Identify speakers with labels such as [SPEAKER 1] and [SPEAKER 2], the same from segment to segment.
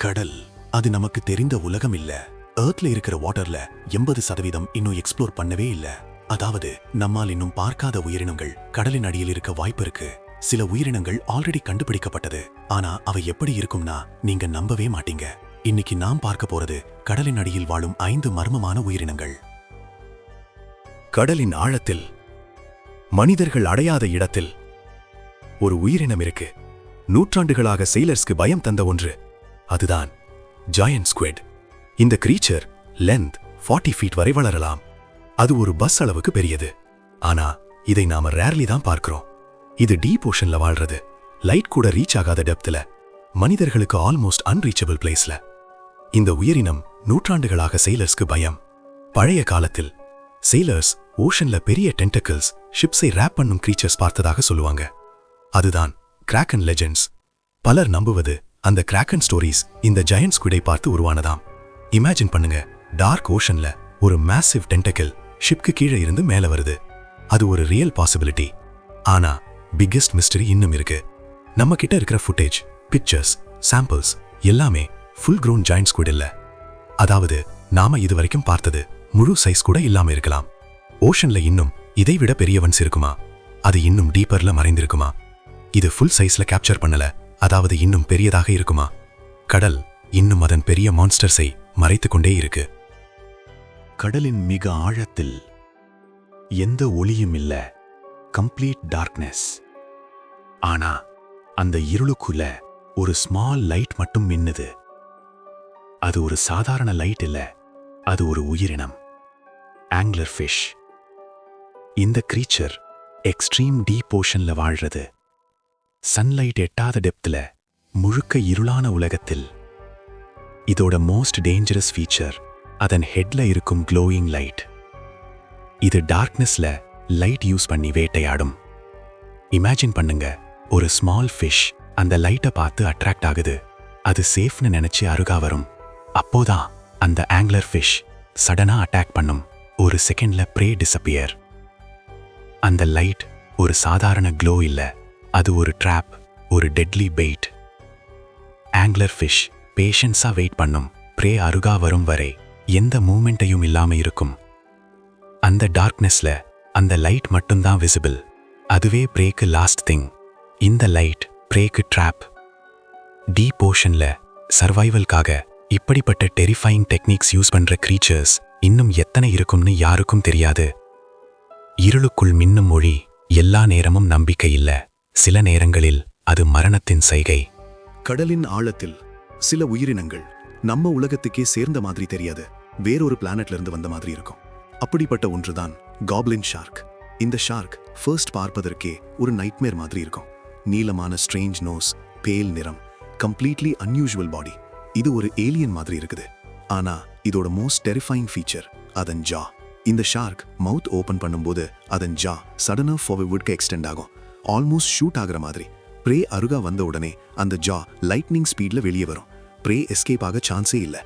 [SPEAKER 1] கடல் அது நமக்கு தெரிந்த உலகம் இல்ல. எர்த்ல இருக்கிற வாட்டர்ல 80% இன்னும் எக்ஸ்ப்ளோர் பண்ணவே இல்ல. அதாவது நம்மால் இன்னும் பார்க்காத உயிரினங்கள் கடலின் அடியில் இருக்க வாய்ப்பு இருக்கு. சில உயிரினங்கள் ஆல்ரெடி கண்டுபிடிக்கப்பட்டது. ஆனா அவை எப்படி இருக்கும்னா நீங்க நம்பவே மாட்டீங்க. இன்னைக்கு நாம் பார்க்க போறது கடலின் அடியில் வாழும் 5 மர்மமான உயிரினங்கள். கடலின் ஆழத்தில், மனிதர்கள் அடையாத இடத்தில் ஒரு உயிரினம் இருக்கு. நூற்றாண்டுகளாக செயிலர்ஸ்க்கு பயம் தந்த ஒன்று. அதுதான் ஜாயன்ட் ஸ்குவிட். இந்த கிரீச்சர் லென்த் 40 ஃபீட் வரை வளரலாம். அது ஒரு பஸ் அளவுக்கு பெரியது. ஆனா இதை நாம ரேர்லி தான் பார்க்கிறோம். இது டீப் ஓஷன்ல வாழ்றது. லைட் கூட ரீச் ஆகாத டெப்த்ல, மனிதர்களுக்கு ஆல்மோஸ்ட் அன்ரீச்சபிள் பிளேஸ்ல. இந்த உயிரினம் நூற்றாண்டுகளாக செயிலர்ஸ்க்கு பயம். பழைய காலத்தில் செயிலர்ஸ் ஓஷன்ல பெரிய டென்டக்கிள்ஸ், ஷிப்ஸை ரேப் பண்ணும் கிரீச்சர்ஸ் பார்த்ததாக சொல்லுவாங்க. அதுதான் கிராக்கன் லெஜெண்ட்ஸ். பலர் நம்புவது அந்த கிராக்கன் ஸ்டோரிஸ் இந்த ஜாயன்ட் ஸ்குவிடை பார்த்து உருவானதாம். இமேஜின் பண்ணுங்க, டார்க் ஓஷன்ல ஒரு மேசிவ் டென்டக்கிள் ஷிப்க்கு கீழே இருந்து மேல வருது. அது ஒரு ரியல் பாசிபிலிட்டி. ஆனா பிக்கெஸ்ட் மிஸ்டரி இன்னும் இருக்கு. நம்ம கிட்ட இருக்கிற ஃபுட்டேஜ், பிக்சர்ஸ், சாம்பிள்ஸ் எல்லாமே ஃபுல் க்ரோன் ஜாயன்ட் ஸ்குவிட் இல்ல. அதாவது நாம இது வரைக்கும் பார்த்தது முழு சைஸ் கூட இல்லாம இருக்கலாம். ஓஷன்ல இன்னும் இதைவிட பெரியவன்ஸ் இருக்குமா? அது இன்னும் டீப்பர்ல மறைந்திருக்குமா? இது ஃபுல் சைஸ்ல கேப்சர் பண்ணல, அதாவது இன்னும் பெரியதாக இருக்குமா? கடல் இன்னும் அதன் பெரிய மான்ஸ்டர்ஸை மறைத்து கொண்டே இருக்கு. கடலின் மிக ஆழத்தில் எந்த ஒளியும் இல்ல, கம்ப்ளீட் டார்க்னஸ். ஆனா அந்த இருளுக்குள்ள ஒரு ஸ்மால் லைட் மட்டும் மின்னுது. அது ஒரு சாதாரண லைட் இல்ல, அது ஒரு உயிரினம். Angler fish. இந்த கிரீச்சர் எக்ஸ்ட்ரீம் டீப் ஓஷன்ல வாழ்றது. சன்லைட் எட்டாத டெப்த்ல, முழுக்க இருளான உலகத்தில். இதோட மோஸ்ட் டேஞ்சரஸ் ஃபீச்சர் அதன் ஹெட்ல இருக்கும் க்ளோயிங் லைட். இது டார்க்னஸ்ல லைட் யூஸ் பண்ணி வேட்டையாடும். இமேஜின் பண்ணுங்க, ஒரு ஸ்மால் ஃபிஷ் அந்த லைட்டை பார்த்து அட்ராக்ட் ஆகுது. அது சேஃப்னு நினைச்சு அருகா வரும். அப்போதான் அந்த ஆங்லர் ஃபிஷ் சடனா அட்டாக் பண்ணும். ஒரு செகண்ட்ல ப்ரே டிஸப்பியர். அந்த லைட் ஒரு சாதாரண க்ளோ இல்ல, அது ஒரு ட்ராப், ஒரு டெட்லி பெயிட். ஆங்லர் ஃபிஷ் பேஷன்ஸா வெயிட் பண்ணும். ப்ரே அருகா வரும் வரை எந்த மூமெண்ட்டையும் இல்லாம இருக்கும். அந்த டார்க்னஸ்ல அந்த லைட் மட்டும்தான் விசிபிள். அதுவே ப்ரேக்கு லாஸ்ட் திங். இந்த லைட் ப்ரேக்கு ட்ராப். டீப் ஓஷன்ல சர்வைவல்காக இப்படிப்பட்ட டெரிஃபையிங் டெக்னிக்ஸ் யூஸ் பண்ற கிரீச்சர்ஸ் இன்னும் எத்தனை இருக்கும்னு யாருக்கும் தெரியாது. இருளுக்குள் மின்னும் மொழி எல்லா நேரமும் நம்பிக்கை இல்ல. சில நேரங்களில் அது மரணத்தின் சைகை.
[SPEAKER 2] கடலின் ஆழத்தில் சில உயிரினங்கள் நம்ம உலகத்துக்கே சேர்ந்த மாதிரி தெரியாது, வேறொரு பிளானட்ல இருந்து வந்த மாதிரி இருக்கும். அப்படிப்பட்ட ஒன்றுதான் காப்லின் ஷார்க். இந்த ஷார்க் ஃபர்ஸ்ட் பார்ப்பதற்கே ஒரு நைட்மேர் மாதிரி இருக்கும். நீளமான ஸ்ட்ரேஞ்ச் நோஸ், பேல் நிறம், கம்ப்ளீட்லி அன்யூஷுவல் பாடி. இது ஒரு ஏலியன் மாதிரி இருக்குது. ஆனா இதோட மோஸ்ட் டெரிஃபைங் ஃபீச்சர் அதன் ஜா. இந்த ஷார்க் மவுத் ஓபன் பண்ணும்போது அதன் ஜா சடனா ஃபார்வர்ட்க்கு எக்ஸ்டெண்ட் ஆகும், ஆல்மோஸ்ட் ஷூட் ஆகிற மாதிரி. ப்ரே அருகா வந்த உடனே அந்த ஜா லைட்னிங் ஸ்பீட்ல வெளியே வரும். ப்ரே எஸ்கேப் ஆக சான்ஸே இல்ல.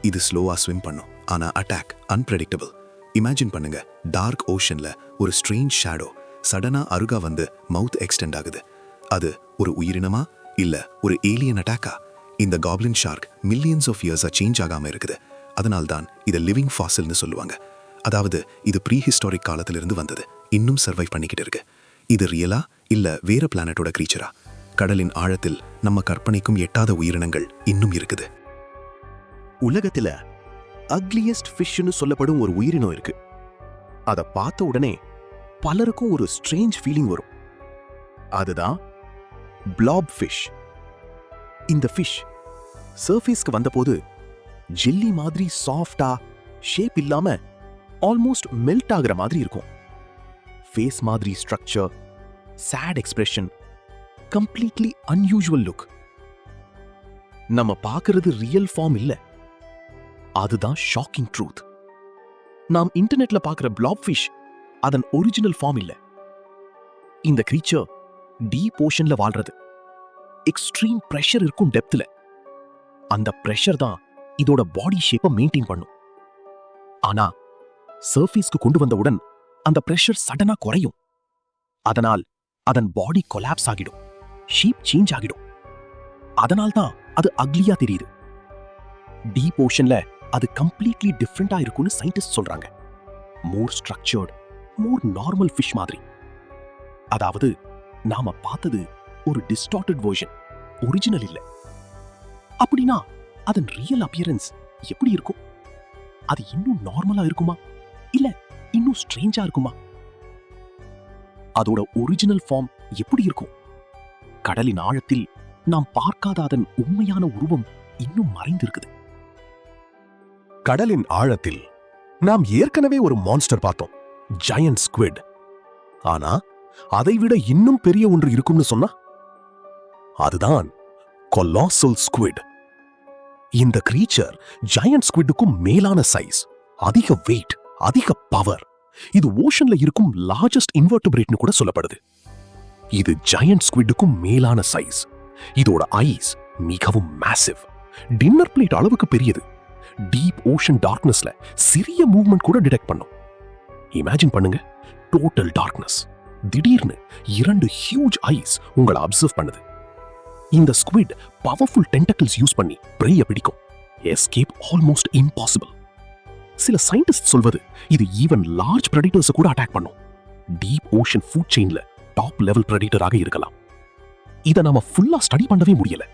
[SPEAKER 2] இது ஸ்லோவா ஸ்விம் பண்ணும், ஆனா அட்டாக் அன்பிரெடிக்டபிள். இமேஜின் பண்ணுங்க, டார்க் ஓஷன்ல ஒரு ஸ்ட்ரேஞ்ச் ஷேடோ சடனா அருகா வந்து மவுத் எக்ஸ்டெண்ட் ஆகுது. அது ஒரு உயிரினமா இல்ல ஒரு ஏலியன் அட்டாக்கா? இந்த காப்லின் ஷார்க் மில்லியன்ஸ் ஆஃப் இயர்ஸா சேஞ்ச் ஆகாம இருக்குது. அதனால்தான் இதை லிவிங் ஃபாசில்னு சொல்லுவாங்க. அதாவது இது ப்ரீ ஹிஸ்டாரிக் காலத்திலிருந்து வந்தது, இன்னும் சர்வைவ் பண்ணிக்கிட்டு இருக்கு. இது ரியலா இல்ல வேற பிளானட்டோட கிரீச்சரா? கடலின் ஆழத்தில் நம்ம கற்பனைக்கும் எட்டாத உயிரினங்கள் இன்னும் இருக்குது.
[SPEAKER 3] உலகத்துல அக்லியஸ்ட் ஃபிஷ்னு சொல்லப்படும் ஒரு உயிரினம் இருக்கு. அதை பார்த்த உடனே பலருக்கும் ஒரு ஸ்ட்ரேஞ்ச் ஃபீலிங் வரும். அதுதான் பிளாப் ஃபிஷ். இந்த ஃபிஷ் சர்ஃபேஸ்க்கு வந்தபோது ஜெல்லி மாதிரி சாஃப்டா, ஷேப் இல்லாம ஆல்மோஸ்ட் மெல்ட் ஆகிற மாதிரி இருக்கும். ஃபேஸ் மாதிரி structure, sad expression, completely unusual look. நம்ம பார்க்கிறது ரியல் ஃபார்ம் இல்ல, அதுதான் ஷாக்கிங் ட்ரூத். நாம் இன்டர்நெட்ல பார்க்கிற பிளாப் ஃபிஷ் அதன் ஒரிஜினல் ஃபார்ம் இல்ல. இந்த கிரீச்சர் டீப் ஓஷன்ல வாழ்றது. எக்ஸ்ட்ரீம் பிரஷர் இருக்கும் டெப்த்ல. அந்த பிரஷர் தான் இதோட பாடி ஷேப்பை மெயின்டைன் பண்ணும். ஆனா சர்ஃபேஸ்க்கு கொண்டு வந்தவுடன் அந்த பிரஷர் சடனா குறையும். அதனால் அதன் பாடி கொலாப்ஸ் ஆகிடும், ஷேப் சேஞ்ச் ஆகிடும். அதனால்தான் அது அக்லியா தெரியுது. டீப் ஓஷன்ல அது கம்ப்ளீட்லி டிஃப்ரெண்டா இருக்கும்னு சயின்டிஸ்ட் சொல்றாங்க. மோர் ஸ்ட்ரக்சர்ட், மோர் நார்மல் ஃபிஷ் மாதிரி. அதாவது நாம பார்த்தது ஒரு டிஸ்டார்டட் வெர்ஷன், ஒரிஜினல் இல்ல. அப்படின்னா அதன் ரியல் அப்பியரன்ஸ் எப்படி இருக்கும்? அது இன்னும் நார்மலா இருக்குமா, இல்ல இன்னும் ஸ்ட்ரேஞ்சா இருக்குமா? அதோட ஒரிஜினல் ஃபார்ம் எப்படி இருக்கும்? கடலின் ஆழத்தில் நாம் பார்க்காத அதன் உண்மையான உருவம் இன்னும் மறைந்திருக்குது. கடலின் ஆழத்தில் நாம் ஏற்கனவே ஒரு மான்ஸ்டர் பார்த்தோம், ஜயன்ட் ஸ்குவிட். ஆனா அதைவிட இன்னும் பெரிய ஒன்று இருக்கும்னு சொன்னா அதுதான் கொலாசல் ஸ்குவிட். இந்த கிரீச்சர் ஜயன்ட் ஸ்குவிடுக்கும் மேலான சைஸ், அதிக வெயிட், அதிக பவர். இது ஓஷன்ல இருக்கும் லார்ஜஸ்ட் இன்வெர்டிபிரேட்னு கூட சொல்லப்படுது. இது ஜயன்ட் ஸ்குவிடுக்கும் மேலான சைஸ். இதோட ஐஸ் மிகவும் மேசிவ், டின்னர் பிளேட் அளவுக்கு பெரியது. டீப் ஓஷன் டார்க்னஸ்ல சிறிய மூவ்மெண்ட் கூட டிடெக்ட் பண்ணும். இமேஜின் பண்ணுங்க, டோட்டல் டார்க்னஸ், திடீர்னு 2 ஹியூஜ் ஐஸ் உங்களை அப்சர்வ் பண்ணுது. இந்த ஸ்குவிட் பவர்ஃபுல் டென்டக்கிள்ஸ் யூஸ் பண்ணி பிரேய பிடிக்கும். Escape almost impossible. சில சயின்டிஸ்ட் சொல்வது இது ஈவன் லார்ஜ் பிரெடிட்டர்ஸ் கூட அட்டாக் பண்ணும். டீப் ஓஷன் ஃபுட் செயின்ல டாப் லெவல் பிரெடிட்டராக இருக்கலாம். இத நாம ஃபுல்லா ஸ்டடி பண்ணவே முடியல.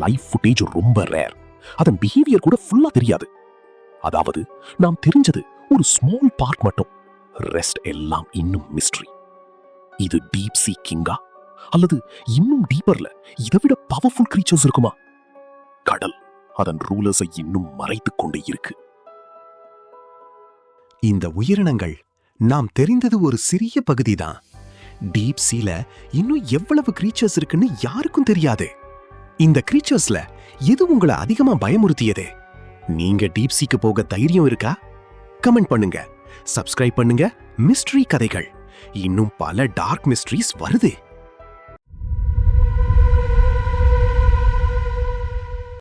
[SPEAKER 3] லைவ் ஃபுட்டேஜ் ரொம்ப ரேர். அதன் பிஹேவியர் கூட ஃபுல்லா தெரியாது. அதாவது நாம் தெரிஞ்சது ஒரு ஸ்மால் பார்ட் மட்டும். ரெஸ்ட் எல்லாம் இன்னும் மிஸ்ட்ரி. இது டீப் சீ கிங்கா, அல்லது இன்னும் டீப்பர்ல இதைவிட பவர்ஃபுல் கிரீச்சர்ஸ் இருக்குமா? கடல் அதன் ரூலர்ஸை இன்னும் மறைத்துக் கொண்டே இருக்கு.
[SPEAKER 2] இந்த உயிரினங்கள் நாம் தெரிந்தது ஒரு சிறிய பகுதிதான். டீப் சீல இன்னும் எவ்வளவு கிரீச்சர்ஸ் இருக்குன்னு யாருக்கும் தெரியாது. இந்த கிரீச்சர்ஸ்ல எது உங்களை அதிகமா பயமுறுத்தியது? நீங்க டீப் சீக்கு போக தைரியம் இருக்கா? கமெண்ட் பண்ணுங்க, சப்ஸ்கிரைப் பண்ணுங்க. மிஸ்ட்ரி கதைகள், இன்னும் பல டார்க் மிஸ்ட்ரீஸ் வருது.